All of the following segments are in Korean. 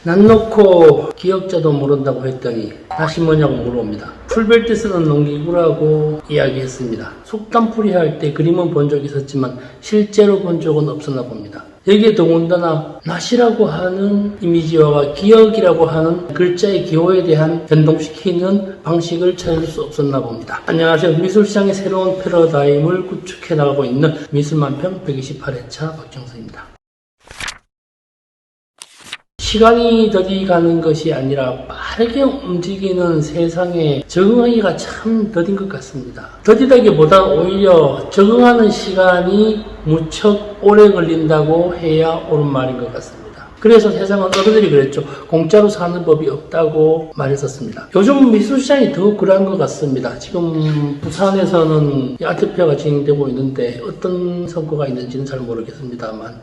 난 놓고 기억자도 모른다고 했더니 다시 뭐냐고 물어봅니다. 풀벨트 쓰는 농기구라고 이야기했습니다. 속담풀이 할 때 그림은 본 적이 있었지만 실제로 본 적은 없었나 봅니다. 여기에 더군다나 낫이라고 하는 이미지와 기억이라고 하는 글자의 기호에 대한 변동시키는 방식을 찾을 수 없었나 봅니다. 안녕하세요. 미술시장의 새로운 패러다임을 구축해 나가고 있는 미술만평 128회차 박정수입니다. 시간이 더디 가는 것이 아니라 빠르게 움직이는 세상에 적응하기가 참 더딘 것 같습니다. 더디다기보다 오히려 적응하는 시간이 무척 오래 걸린다고 해야 옳은 말인 것 같습니다. 그래서 세상은 어른들이 그랬죠. 공짜로 사는 법이 없다고 말했었습니다. 요즘 미술시장이 더 그러한 것 같습니다. 지금 부산에서는 아트페어가 진행되고 있는데 어떤 성과가 있는지는 잘 모르겠습니다만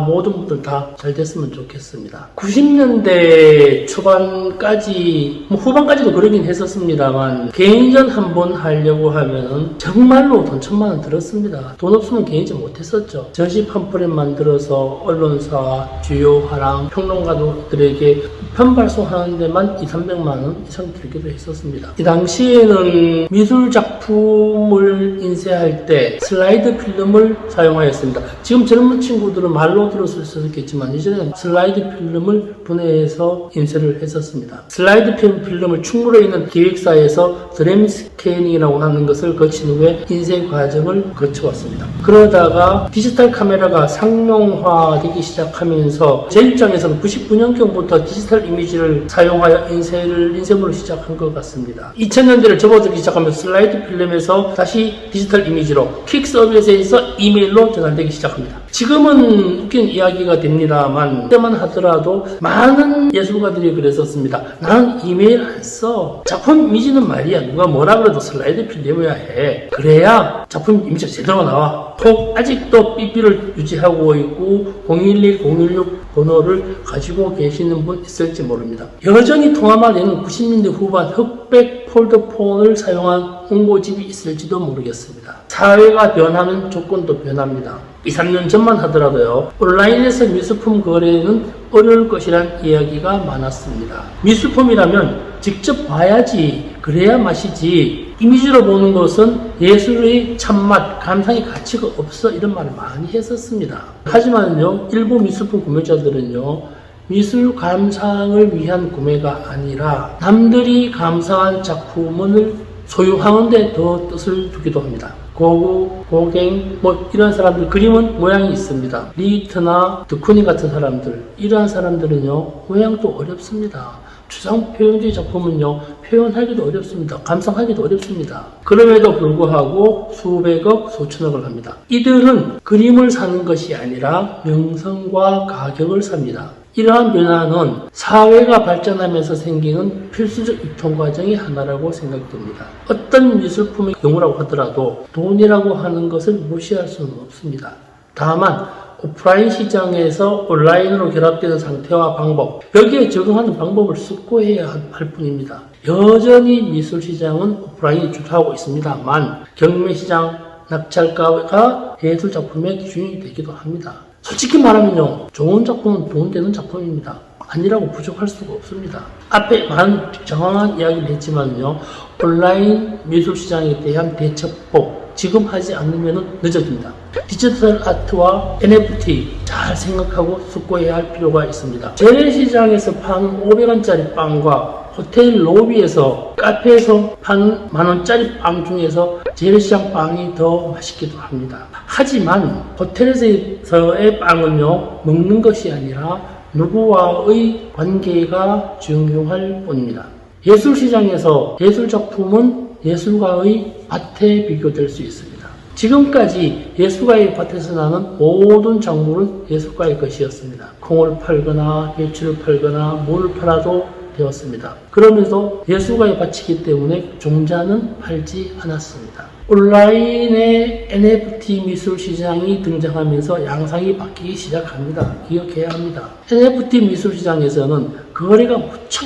모든 분들 다 잘 됐으면 좋겠습니다. 90년대 초반까지 후반까지도 그러긴 했었습니다만 개인전 한번 하려고 하면은 정말로 돈 1,000만 원 들었습니다. 돈 없으면 개인전 못했었죠. 전시 팜플렛 만들어서 언론사와 주요 화랑 평론가들에게 편발송하는 데만 200~300만 원 이상 들기도 했었습니다. 이 당시에는 미술 작품을 인쇄할 때 슬라이드 필름을 사용하였습니다. 지금 젊은 친구들은 말로 들었을 수 있겠지만 이전에는 슬라이드 필름을 분해해서 인쇄를 했었습니다. 슬라이드 필름을 충무로에 있는 기획사에서 드램 스캐닝이라고 하는 것을 거친 후에 인쇄 과정을 거쳐왔습니다. 그러다가 디지털 카메라가 상용화되기 시작하면서 제 입장에서는 99년경부터 디지털 이미지를 사용하여 인쇄물을 시작한 것 같습니다. 2000년대를 접어들기 시작하면서 슬라이드 필름에서 다시 디지털 이미지로 퀵 서비스에서 이메일로 전환되기 시작합니다. 지금은 웃긴 이야기가 됩니다만 그때만 하더라도 많은 예술가들이 그랬었습니다. 나는 이메일 안 써. 작품 이미지는 말이야 누가 뭐라 그래도 슬라이드 필름이어야 해. 그래야 작품 이미지가 제대로 나와. 혹 아직도 삐삐를 유지하고 있고 011, 016 번호를 가지고 계시는 분 있을지 모릅니다. 여전히 통화만 되는 90년대 후반 흑백 폴더폰을 사용한 홍보집이 있을지도 모르겠습니다. 사회가 변하면 조건도 변합니다. 2~3년 전만 하더라도요. 온라인에서 미술품 거래는 어려울 것이란 이야기가 많았습니다. 미술품이라면 직접 봐야지 그래야 맛이지 이미지로 보는 것은 예술의 참맛, 감상의 가치가 없어 이런 말을 많이 했었습니다. 하지만요. 일부 미술품 구매자들은요. 미술 감상을 위한 구매가 아니라 남들이 감상한 작품을 소유하는 데 더 뜻을 두기도 합니다. 고구, 고갱, 이런 사람들 그림은 모양이 있습니다. 리히트나 드쿠닌 같은 사람들 이러한 사람들은요. 모양도 어렵습니다. 추상 표현주의 작품은요. 표현하기도 어렵습니다. 감상하기도 어렵습니다. 그럼에도 불구하고 수백억, 수천억을 합니다. 이들은 그림을 사는 것이 아니라 명성과 가격을 삽니다. 이러한 변화는 사회가 발전하면서 생기는 필수적 유통 과정의 하나라고 생각됩니다. 어떤 미술품의 경우라고 하더라도 돈이라고 하는 것을 무시할 수는 없습니다. 다만 오프라인 시장에서 온라인으로 결합되는 상태와 방법, 여기에 적응하는 방법을 숙고해야 할 뿐입니다. 여전히 미술시장은 오프라인이 주도하고 있습니다만 경매시장, 낙찰가가 예술작품의 기준이 되기도 합니다. 솔직히 말하면요. 좋은 작품은 돈 되는 작품입니다. 아니라고 부족할 수가 없습니다. 앞에 많은 정확한 이야기를 했지만요. 온라인 미술시장에 대한 대처법 지금 하지 않으면 늦어집니다. 디지털 아트와 NFT 잘 생각하고 숙고해야 할 필요가 있습니다. 재래시장에서 파는 500원짜리 빵과 호텔 로비에서 카페에서 파는 만원짜리 빵 중에서 재래시장 빵이 더 맛있기도 합니다. 하지만 호텔에서의 빵은요 먹는 것이 아니라 누구와의 관계가 중요할 뿐입니다. 예술시장에서 예술작품은 예술가의 밭에 비교될 수 있습니다. 지금까지 예술가의 밭에서 나는 모든 작물은 예술가의 것이었습니다. 콩을 팔거나 배추를 팔거나 물을 팔아도 되었습니다. 그러면서 예술가의 밭이기 때문에 종자는 팔지 않았습니다. 온라인의 NFT 미술 시장이 등장하면서 양상이 바뀌기 시작합니다. 기억해야 합니다. NFT 미술 시장에서는 거래가 무척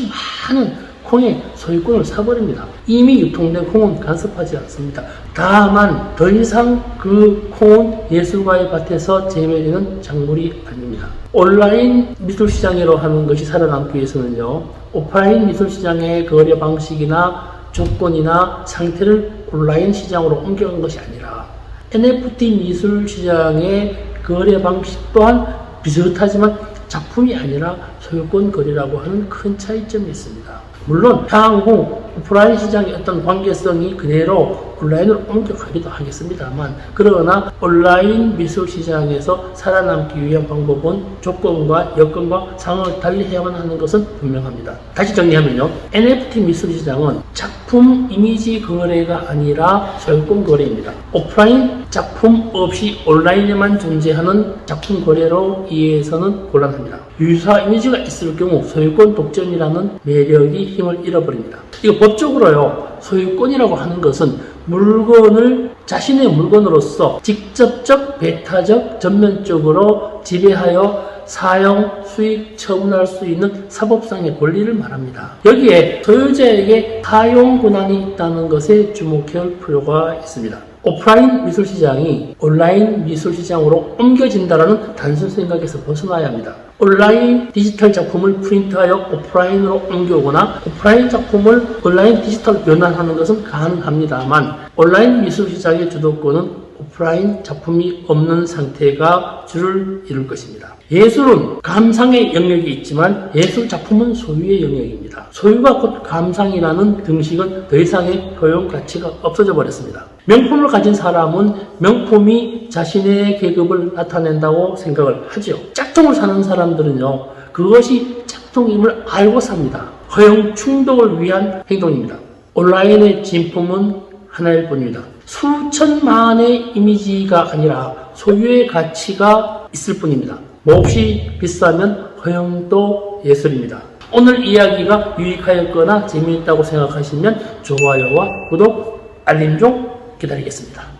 많은 콩의 소유권을 사버립니다. 이미 유통된 콩은 간섭하지 않습니다. 다만 더 이상 그 콩은 예술가의 밭에서 재배되는 작물이 아닙니다. 온라인 미술시장으로 하는 것이 살아남기 위해서는요, 오프라인 미술시장의 거래 방식이나 조건이나 상태를 온라인 시장으로 옮겨간 것이 아니라 NFT 미술 시장의 거래 방식 또한 비슷하지만 작품이 아니라 소유권 거래라고 하는 큰 차이점이 있습니다. 물론 향후 오프라인 시장의 어떤 관계성이 그대로 온라인으로 옮겨가기도 하겠습니다만, 그러나 온라인 미술 시장에서 살아남기 위한 방법은 조건과 여건과 상황을 달리해야만 하는 것은 분명합니다. 다시 정리하면요, NFT 미술 시장은 작품 이미지 거래가 아니라 소유권 거래입니다. 오프라인 작품 없이 온라인에만 존재하는 작품 거래로 이해해서는 곤란합니다. 유사 이미지가 있을 경우 소유권 독점이라는 매력이 힘을 잃어버립니다. 이거 법적으로요, 소유권이라고 하는 것은 물건을 자신의 물건으로서 직접적, 배타적, 전면적으로 지배하여 사용, 수익, 처분할 수 있는 사법상의 권리를 말합니다. 여기에 소유자에게 사용 권한이 있다는 것에 주목해야 할 필요가 있습니다. 오프라인 미술시장이 온라인 미술시장으로 옮겨진다는 단순 생각에서 벗어나야 합니다. 온라인 디지털 작품을 프린트하여 오프라인으로 옮겨오거나 오프라인 작품을 온라인 디지털 변환하는 것은 가능합니다만, 온라인 미술시장의 주도권은 오프라인 작품이 없는 상태가 주를 이룰 것입니다. 예술은 감상의 영역이 있지만 예술 작품은 소유의 영역입니다. 소유가 곧 감상이라는 등식은 더 이상의 효용 가치가 없어져 버렸습니다. 명품을 가진 사람은 명품이 자신의 계급을 나타낸다고 생각을 하지요. 짝퉁을 사는 사람들은요, 그것이 짝퉁임을 알고 삽니다. 허용 충동을 위한 행동입니다. 온라인의 진품은 하나일 뿐입니다. 수천만의 이미지가 아니라 소유의 가치가 있을 뿐입니다. 몹시 비싸면 허용도 예술입니다. 오늘 이야기가 유익하였거나 재미있다고 생각하시면 좋아요와 구독, 알림 좀 기다리겠습니다.